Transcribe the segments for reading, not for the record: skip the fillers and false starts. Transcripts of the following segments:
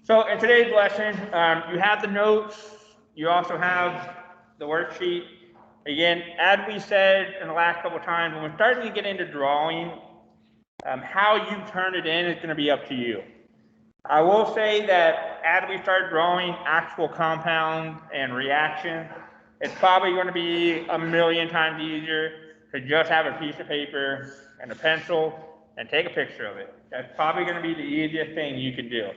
So in today's lesson, you have the notes. You also have the worksheet. Again, as we said in the last couple of times, when we're starting to get into drawing, how you turn it in is going to be up to you. I will say that as we start drawing actual compounds and reactions, it's probably going to be a million times easier to just have a piece of paper and a pencil and take a picture of it. That's probably going to be the easiest thing you can do.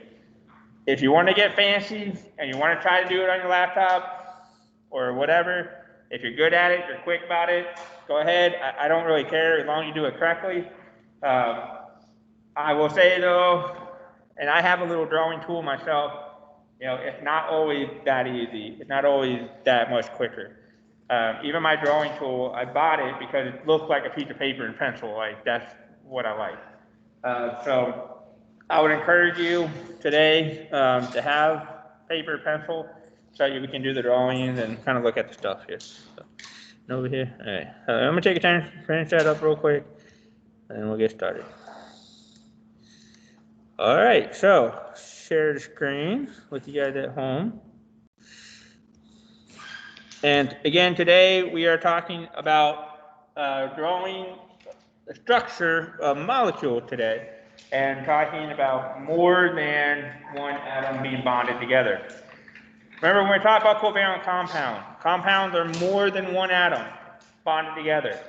If you want to get fancy and you want to try to do it on your laptop or whatever, if you're good at it, you're quick about it, go ahead. I don't really care as long as you do it correctly. I will say though, and I have a little drawing tool myself, it's not always that easy. It's not always that much quicker. Even my drawing tool, I bought it because it looked like a piece of paper and pencil. Like, that's what I like. So I would encourage you today to have paper, pencil, so you can do the drawings and kind of look at the stuff here. So, over here. All right. I'm going to take a time to finish that up real quick, and we'll get started. All right, so share the screen with you guys at home. And again, today we are talking about drawing the structure of a molecule today, and talking about more than one atom being bonded together. Remember when we talk about covalent compounds are more than one atom bonded together.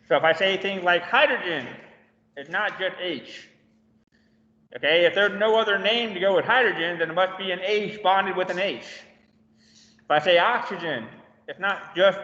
So if I say things like hydrogen, it's not just H. Okay, if there's no other name to go with hydrogen, then it must be an H bonded with an H. If I say oxygen, it's not just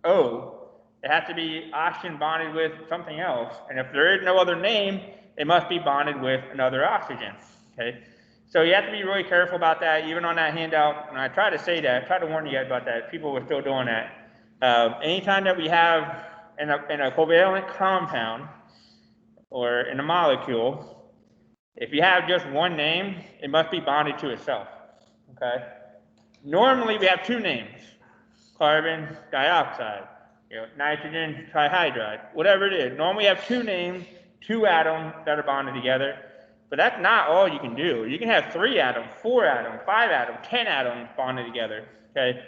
O. It has to be oxygen bonded with something else. And if there is no other name, it must be bonded with another oxygen. Okay, so you have to be really careful about that. Even on that handout, and I try to say that, I try to warn you guys about that. People were still doing that. Anytime that we have in a covalent compound or in a molecule, if you have just one name, it must be bonded to itself. Okay. Normally we have two names: carbon dioxide, nitrogen trihydride, whatever it is. Normally we have two names, two atoms that are bonded together, but that's not all you can do. You can have 3 atoms, 4 atoms, 5 atoms, 10 atoms bonded together. Okay,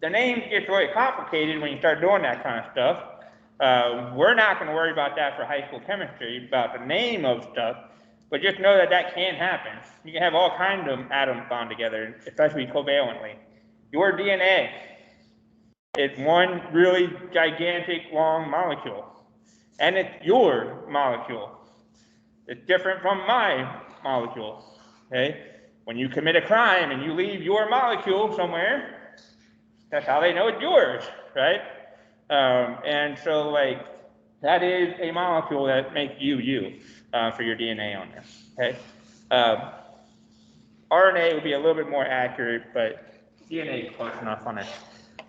the name gets really complicated when you start doing that kind of stuff. We're not going to worry about that for high school chemistry, about the name of stuff, but just know that that can happen. You can have all kinds of atoms bond together, especially covalently. Your DNA is one really gigantic long molecule, and it's your molecule. It's different from my molecule. Okay? When you commit a crime and you leave your molecule somewhere, that's how they know it's yours, right? And so, like, that is a molecule that makes you for your DNA on there. Okay? RNA would be a little bit more accurate, but DNA is close enough on it.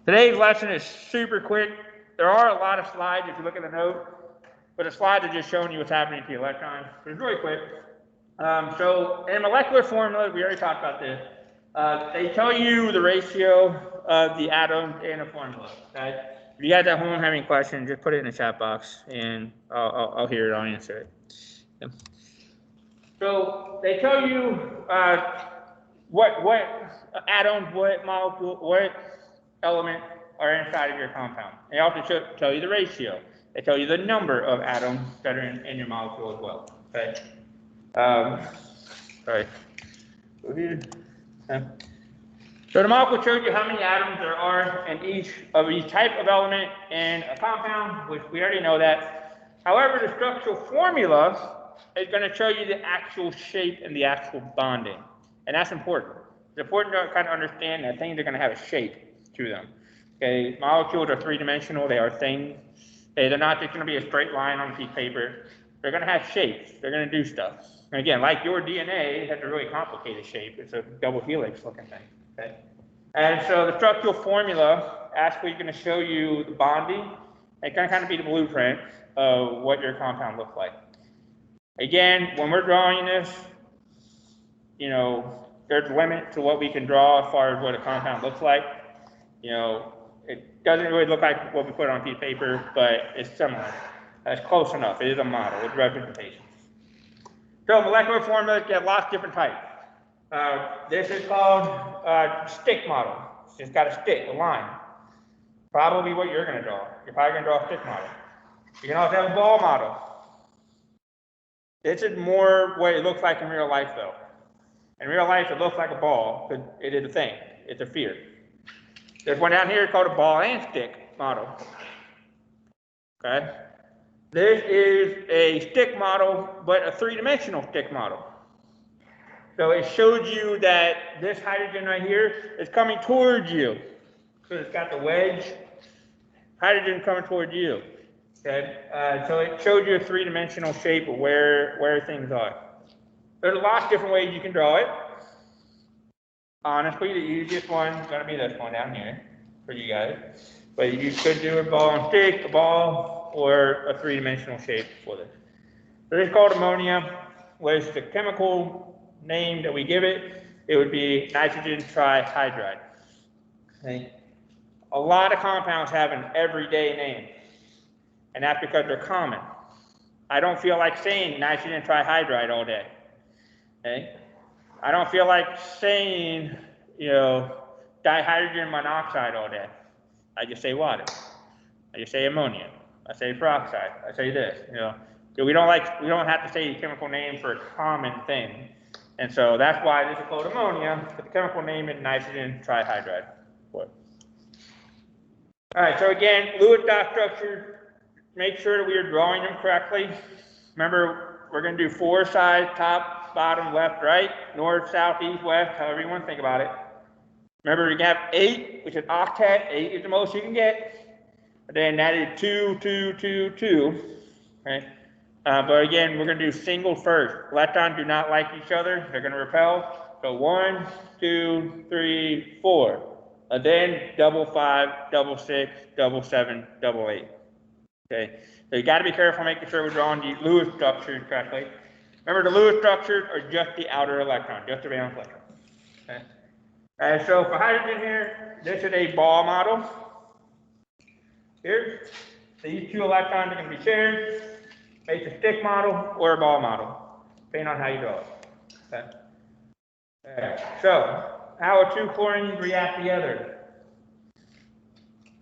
Today's lesson is super quick. There are a lot of slides if you look at the note, but the slides are just showing you what's happening to the electrons. It's really quick. So in molecular formulas, we already talked about this. They tell you the ratio of the atoms in a formula. Okay? If you guys at home have any questions, just put it in the chat box, and I'll hear it. I'll answer it. Okay. So they tell you what atoms, what molecule, what element are inside of your compound. They also tell you the ratio. They tell you the number of atoms that are in your molecule as well. Okay. Sorry. Go here. Okay. So the molecule shows you how many atoms there are in each type of element in a compound, which we already know that. However, the structural formula is going to show you the actual shape and the actual bonding. And that's important. It's important to kind of understand that things are going to have a shape to them. Okay, molecules are three-dimensional. They are things. Okay, they're not just going to be a straight line on a piece of paper. They're going to have shapes. They're going to do stuff. And again, like your DNA, it has a really complicated shape. It's a double helix looking thing. Okay, and so the structural formula actually is going to show you the bonding. It's going to kind of be the blueprint of what your compound looks like. Again, when we're drawing this, there's a limit to what we can draw as far as what a compound looks like. It doesn't really look like what we put on a piece of paper, but it's similar. It's close enough. It is a model. It's representation. So molecular formulas, you have lots of different types. This is called stick model. It's just got a stick, a line. Probably what you're going to draw. You're probably going to draw a stick model. You can also have a ball model. This is more what it looks like in real life, though. In real life, it looks like a ball, because it is a thing. It's a sphere. There's one down here called a ball and stick model. Okay? This is a stick model, but a three-dimensional stick model. So it shows you that this hydrogen right here is coming towards you. So it's got the wedge, hydrogen coming towards you. Okay? So it shows you a three-dimensional shape of where things are. There's lots of different ways you can draw it. Honestly, the easiest one is going to be this one down here for you guys. But you could do a ball and stick, a ball, or a three-dimensional shape for this. So this is called ammonia. What is the chemical name that we give it? It would be nitrogen trihydride. Okay. A lot of compounds have an everyday name, and that's because they're common. I don't feel like saying nitrogen trihydride all day. Okay. I don't feel like saying, dihydrogen monoxide all day. I just say water. I just say ammonia. I say peroxide. I say this. So we don't have to say a chemical name for a common thing. And so that's why this is called ammonia, but the chemical name is nitrogen trihydride. All right, so again, fluid dot structure, make sure that we are drawing them correctly. Remember, we're going to do 4 sides, top, bottom, left, right, north, south, east, west, however you want to think about it. Remember, you have 8, which is octet. 8 is the most you can get. And then that is 2, 2, 2, 2. Okay? But again, we're going to do single first. Electrons do not like each other. They're going to repel. So 1, 2, 3, 4. And then double 5, double 6, double 7, double 8. Okay? So you got to be careful making sure we're drawing the Lewis structures correctly. Remember, the Lewis structures are just the outer electron, just the valence electron. Okay? So for hydrogen here, this is a ball model. Here, these 2 electrons are going to be shared. Make a stick model or a ball model, depending on how you draw it. Okay? All right. So, how are 2 chlorines react together?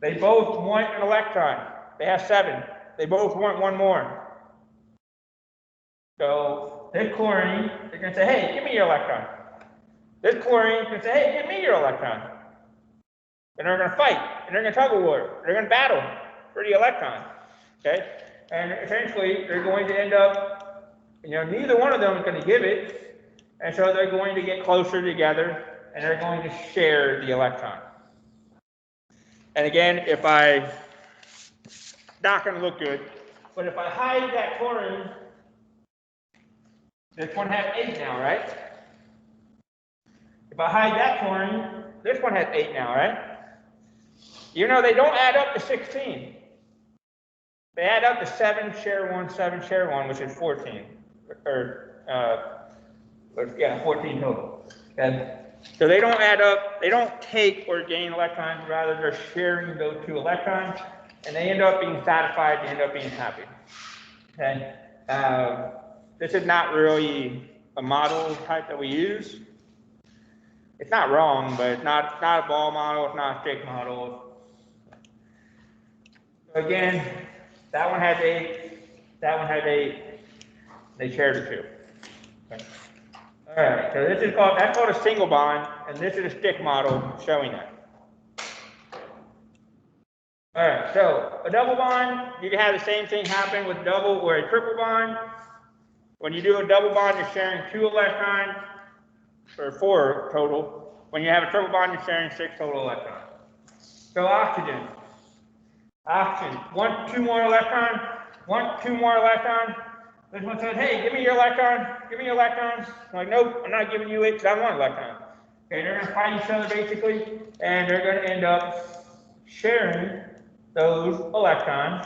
They both want an electron. They have 7. They both want 1 more. So, this chlorine is going to say, hey, give me your electron. This chlorine is going to say, hey, give me your electron. And they're going to fight, and they're going to tug of war. They're going to battle for the electron. Okay? And essentially, they're going to end up, neither one of them is going to give it, and so they're going to get closer together, and they're going to share the electron. And again, not going to look good, but if I hide that chlorine, this one has 8 now, right? If I hide that chlorine, this one has 8 now, right? They don't add up to 16. They add up to 7 share 1, 7 share 1, which is 14. 14 total. Okay? So they don't add up, they don't take or gain electrons, rather they're sharing those 2 electrons, and they end up being satisfied, they end up being happy. Okay? This is not really a model type that we use. It's not wrong, but it's not a ball model, it's not a stick model. So again, that one has 8, that one has 8, they share the 2. Okay. All right, so that's called a single bond, and this is a stick model showing that. All right, so a double bond, you can have the same thing happen with double or a triple bond. When you do a double bond, you're sharing 2 electrons, or 4 total. When you have a triple bond, you're sharing 6 total electrons. So oxygen. 2 more electrons, 2 more electrons. This one says, hey, give me your electron, give me your electrons. I'm like, nope, I'm not giving you it because I want an electron. Okay, they're going to fight each other basically, and they're going to end up sharing those electrons,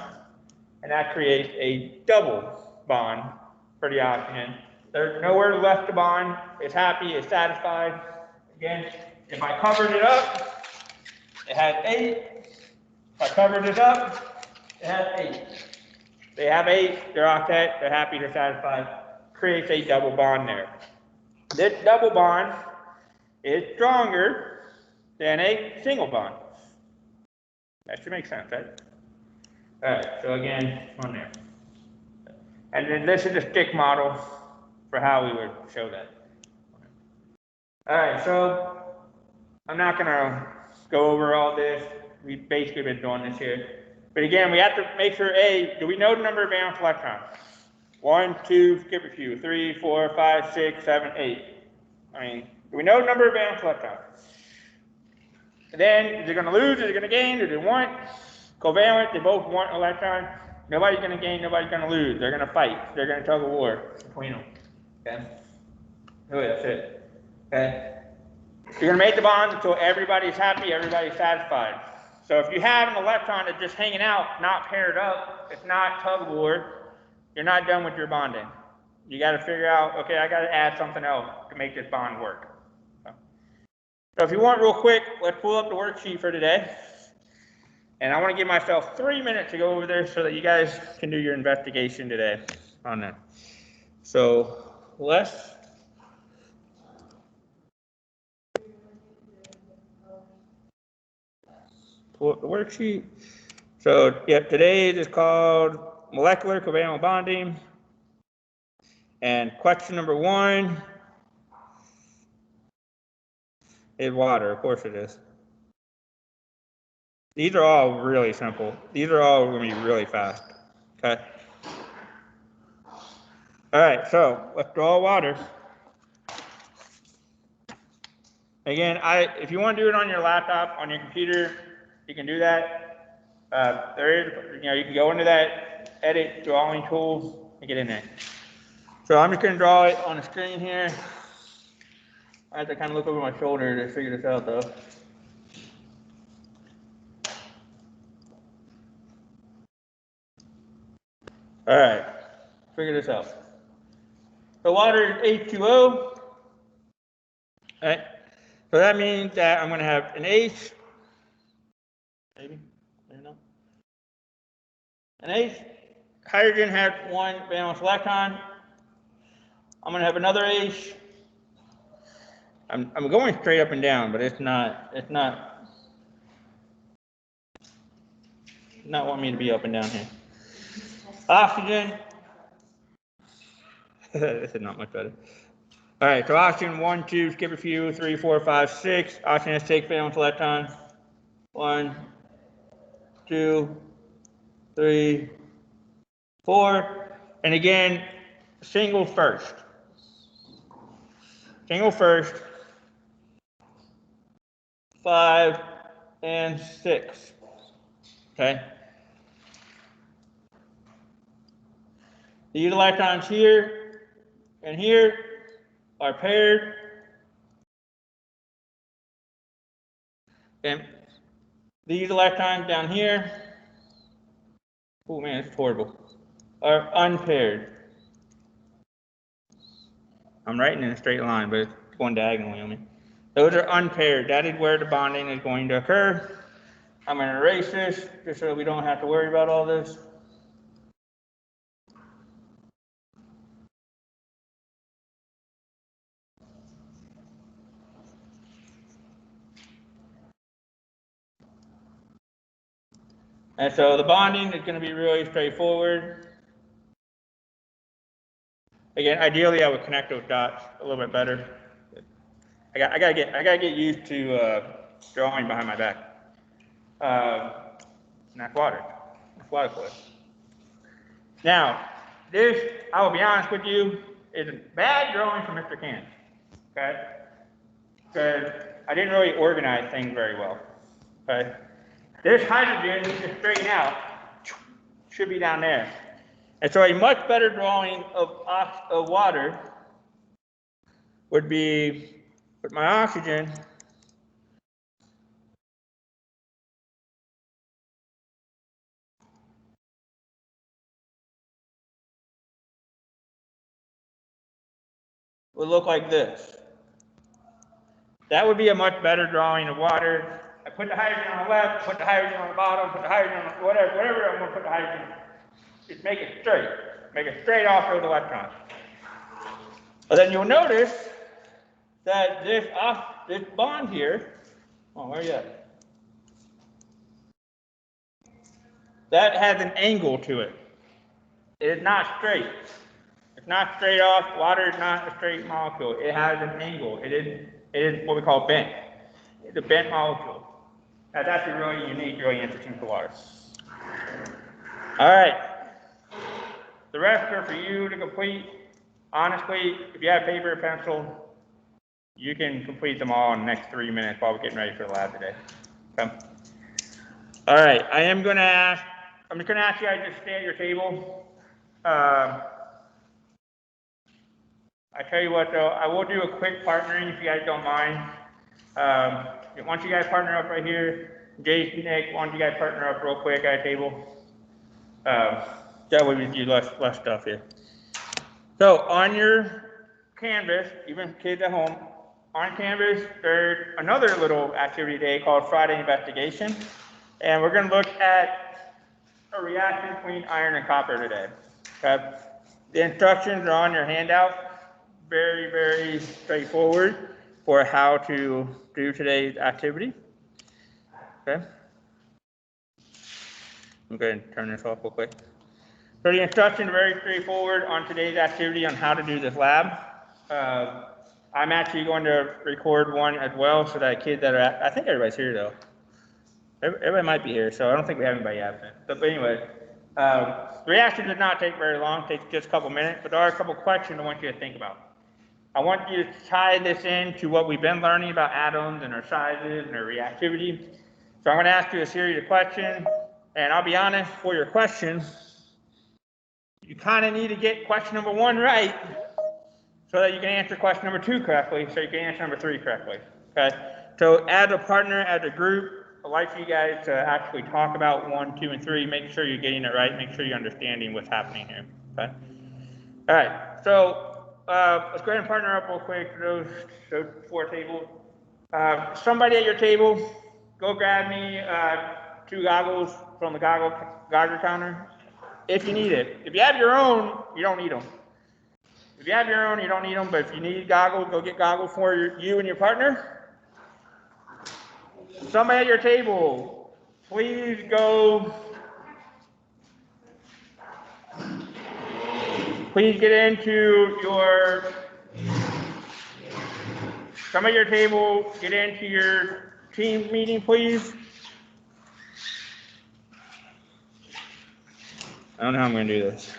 and that creates a double bond for the oxygen. There's nowhere left to bond. It's happy, it's satisfied. Again, if I covered it up, it has 8. If I covered it up, it has 8. They have 8, they're octet, they're happy, they're satisfied. Creates a double bond there. This double bond is stronger than a single bond. That should make sense, right? All right, so again, on there. And then this is a stick model for how we would show that. All right, so I'm not gonna go over all this. We've basically been doing this here. But again, we have to make sure, A, do we know the number of valence electrons? 1, 2, skip a few, 3, 4, 5, 6, 7, 8. I mean, do we know the number of valence electrons? And then, is it gonna lose, is it gonna gain, do they want? Covalent, they both want an electron. Nobody's gonna gain, nobody's gonna lose. They're gonna fight. They're gonna tug of war between them. Okay? Really, that's it. Okay? You're gonna make the bonds until everybody's happy, everybody's satisfied. So if you have an electron that's just hanging out, not paired up, it's not tug of war, you're not done with your bonding. You gotta figure out, okay, I gotta add something else to make this bond work. So if you want real quick, let's pull up the worksheet for today. And I wanna give myself 3 minutes to go over there so that you guys can do your investigation today on that. So let's pull up the worksheet. So, yep, today is called molecular covalent bonding. And question number 1 is water. Of course it is. These are all really simple. These are all going to be really fast. Okay. All right, so let's draw water. Again, if you want to do it on your laptop, on your computer, you can do that. There is, you can go into that edit drawing tool and get in there. So I'm just going to draw it on the screen here. I have to kind of look over my shoulder to figure this out, though. All right, figure this out. So water is H2O. All right, so that means that I'm going to have an H. Maybe, I don't know. An H. Hydrogen has 1 valence electron. I'm going to have another H. I'm going straight up and down, but it's not wanting me to be up and down here. Oxygen. This is not much better. All right, so oxygen 1, 2, skip a few, 3, 4, 5, 6. Oxygen has 6 valence electrons. 1, 2, 3, 4. And again, single first. Single first. 5 and 6. Okay. These electrons here and here are paired. And these electrons down here, oh man, it's horrible, are unpaired. I'm writing in a straight line, but it's going diagonally on me. Those are unpaired. That is where the bonding is going to occur. I'm going to erase this just so we don't have to worry about all this. And so the bonding is going to be really straightforward. Again, ideally I would connect those dots a little bit better. I gotta get used to drawing behind my back. And that's water. That's water for it. Now, this, I will be honest with you, is a bad drawing from Mr. Can. Okay? Because I didn't really organize things very well. Okay? This hydrogen needs to straighten out. Should be down there. And so a much better drawing of water would be with my oxygen would look like this. That would be a much better drawing of water. I put the hydrogen on the left, put the hydrogen on the bottom, put the hydrogen on the, whatever I'm going to put the hydrogen. Just make it straight. Make it straight off those electrons. But then you'll notice that this this bond here, oh, where are you at? That has an angle to it. It is not straight. It's not straight off. Water is not a straight molecule. It has an angle. It is what we call bent. It's a bent molecule. That's actually really unique, really interesting for water. All right. The rest are for you to complete. Honestly, if you have paper and pencil, you can complete them all in the next 3 minutes while we're getting ready for the lab today. Okay. All right. I'm just going to ask you guys to stay at your table. I tell you what, though, I will do a quick partnering if you guys don't mind. Once you guys partner up right here, Jason, Nick, why don't you guys partner up real quick at a table? That way we do less stuff here. So on your canvas, even kids at home, on canvas, there's another little activity day called Friday Investigation. And we're going to look at a reaction between iron and copper today. Okay? The instructions are on your handout. Very, very straightforward for how to do today's activity. Okay. I'm going to turn this off real quick. So the instructions are very straightforward on today's activity on how to do this lab. I'm actually going to record one as well so that kids that are I think everybody's here though. Everybody might be here, so I don't think we have anybody absent. But anyway, the reaction does not take very long, it takes just a couple minutes, but there are a couple questions I want you to think about. I want you to tie this into what we've been learning about atoms and their sizes and their reactivity. So I'm going to ask you a series of questions, and I'll be honest, for your question, you kind of need to get question number 1 right so that you can answer question number 2 correctly, so you can answer number 3 correctly. Okay? So as a partner, as a group, I'd like for you guys to actually talk about 1, 2, and 3. Make sure you're getting it right. Make sure you're understanding what's happening here. Okay? All right. So let's go ahead and partner up real quick for those 4 tables. Somebody at your table, go grab me 2 goggles from the goggle counter if you need it. If you have your own, you don't need them. If you have your own, you don't need them, but if you need goggles, go get goggles for you and your partner. Somebody at your table, please get into your, some at your table, get into your team meeting, please. I don't know how I'm going to do this.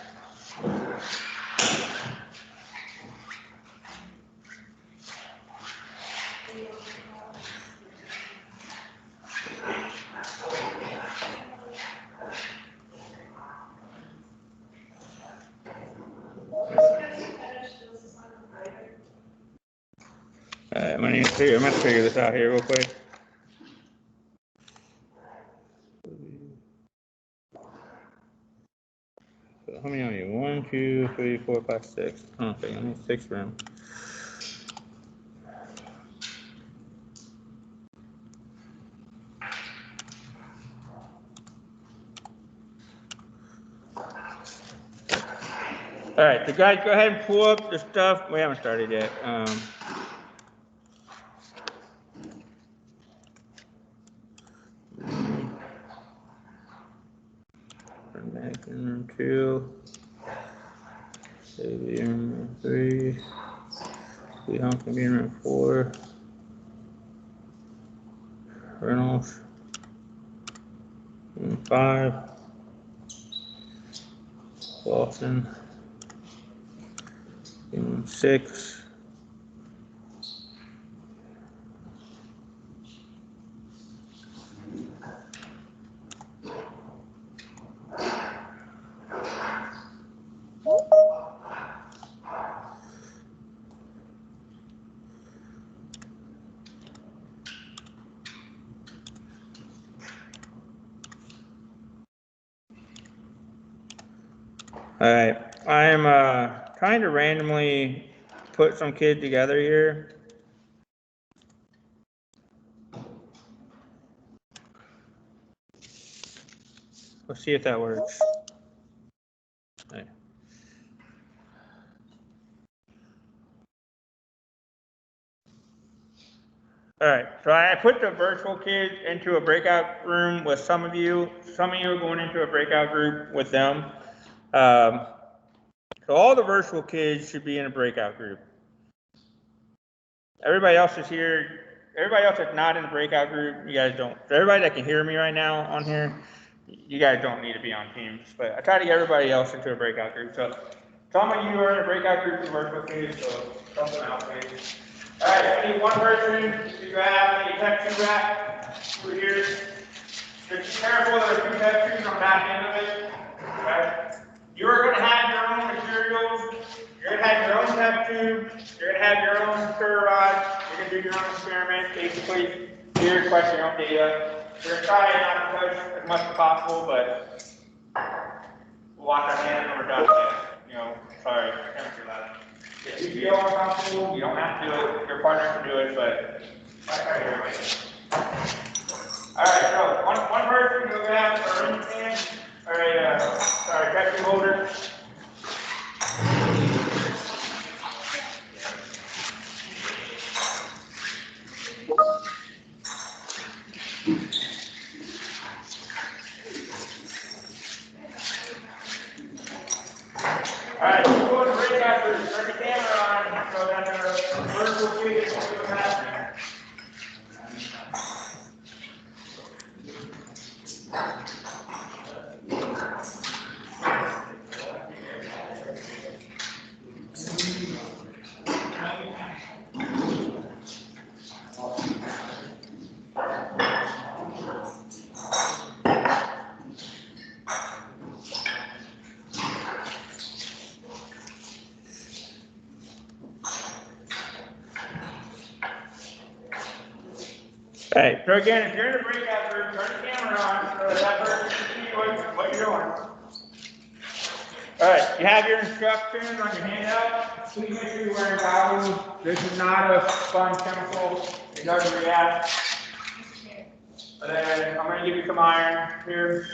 I'm going to figure this out here real quick. So how many on you? 1, 2, 3, 4, 5, 6. Okay, I need 6 room. All right, so guys, go ahead and pull up the stuff. We haven't started yet. Back in room 2. Baby in room 3. We don't can be in room 4. Reynolds. Room 5. Lawson. Room 6. All right, I am trying to randomly put some kids together here. Let's see if that works. All right. All right, so I put the virtual kids into a breakout room with some of you. Some of you are going into a breakout group with them. So all the virtual kids should be in a breakout group. Everybody else is here. Everybody else that's not in a breakout group, you guys don't. For everybody that can hear me right now on here, you guys don't need to be on Teams. But I try to get everybody else into a breakout group. So some of you are in a breakout group with virtual kids, so help them out, please. All right, I need one person to grab a tech tube rack over here. Just be careful, there are two tech tubes on the back end of it. Okay? You're going to have your own materials. You're going to have your own tech tube. You're going to have your own stir rod. You're going to do your own experiment. Basically, you request your own data. We're going to try not to touch as much as possible, but we'll wash our hands when we're done. Sorry, temperature level. If you feel uncomfortable, you don't have to do it. Your partner can do it, but I try to everybody. All right, so one person go grab our ring stand, sorry, tech tube holder. All right, we're going to break out turn the camera on so that our virtual kids can see what's happening. All right, so again, if you're in a breakout group, turn the camera on so that person can see what you're doing. All right, you have your instructions on your handout. Please make sure you're wearing goggles. This is not a fun chemical. It doesn't react. And then I'm going to give you some iron here.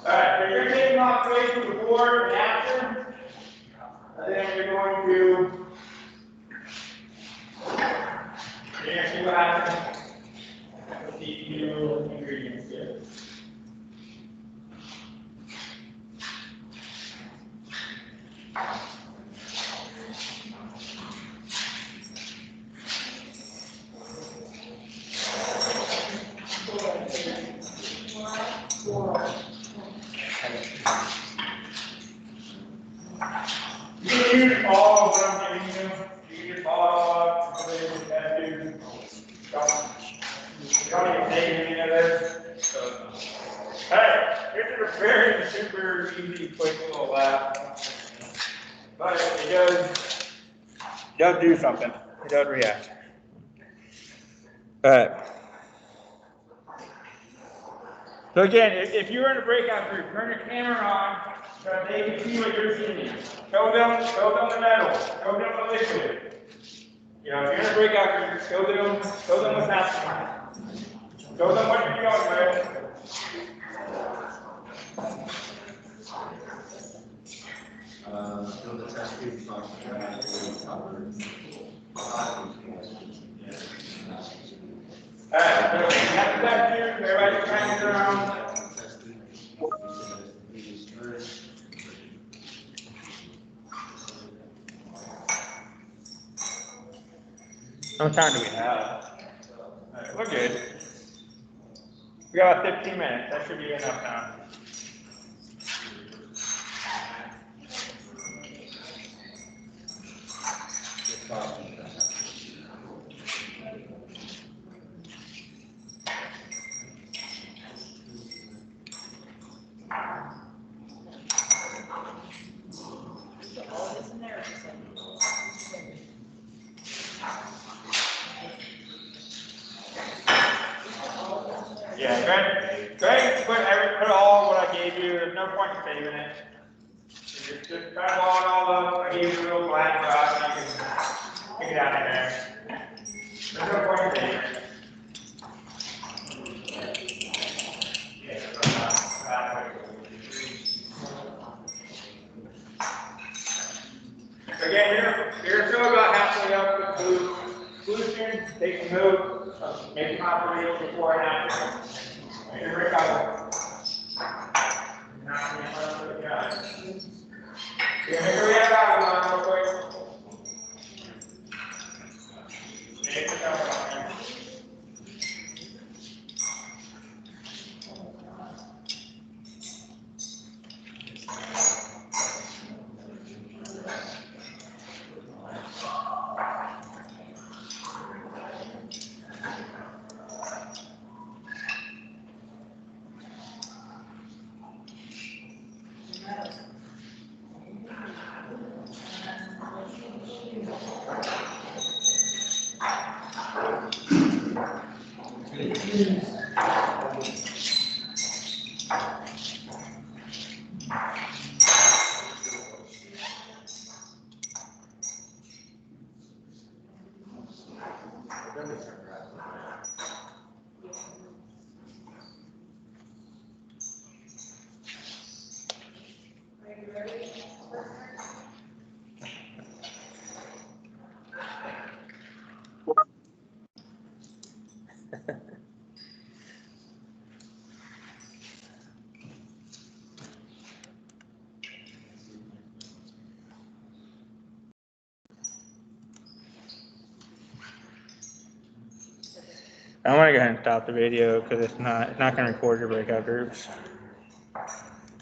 Alright, so you're taking off weights before and after, and then you're going to see what happens with these new ingredients here. You can use all of what I'm giving you. You can just follow up, you don't even take any of this. So, hey, this is a very super easy, quick little lab. But it does do something. It does react. Alright. So again, if you're in a breakout group, turn your camera on so that they can see what you're seeing. Show them the metal. Show them the liquid. If you're in a breakout group, show them what's happening. Show them what you're doing with. Fill the test tube box. Alright, so you have the test tube, everybody's hanging around. How much time do we have? Alright, we're good. We got about 15 minutes. That should be enough time. Yeah, Greg put all what I gave you. There's no point in saving it. Just try to ball it all up. I gave you a real flat rock, and you can pick it out of there. There's no point in there. Again, you're still about halfway up the solution. Take some notes, make some operations before and after. And recover. Not in front of the guy. Make sure we have that one real quick. Make the cover on there. I want to go ahead and stop the video because it's not going to record your breakout groups.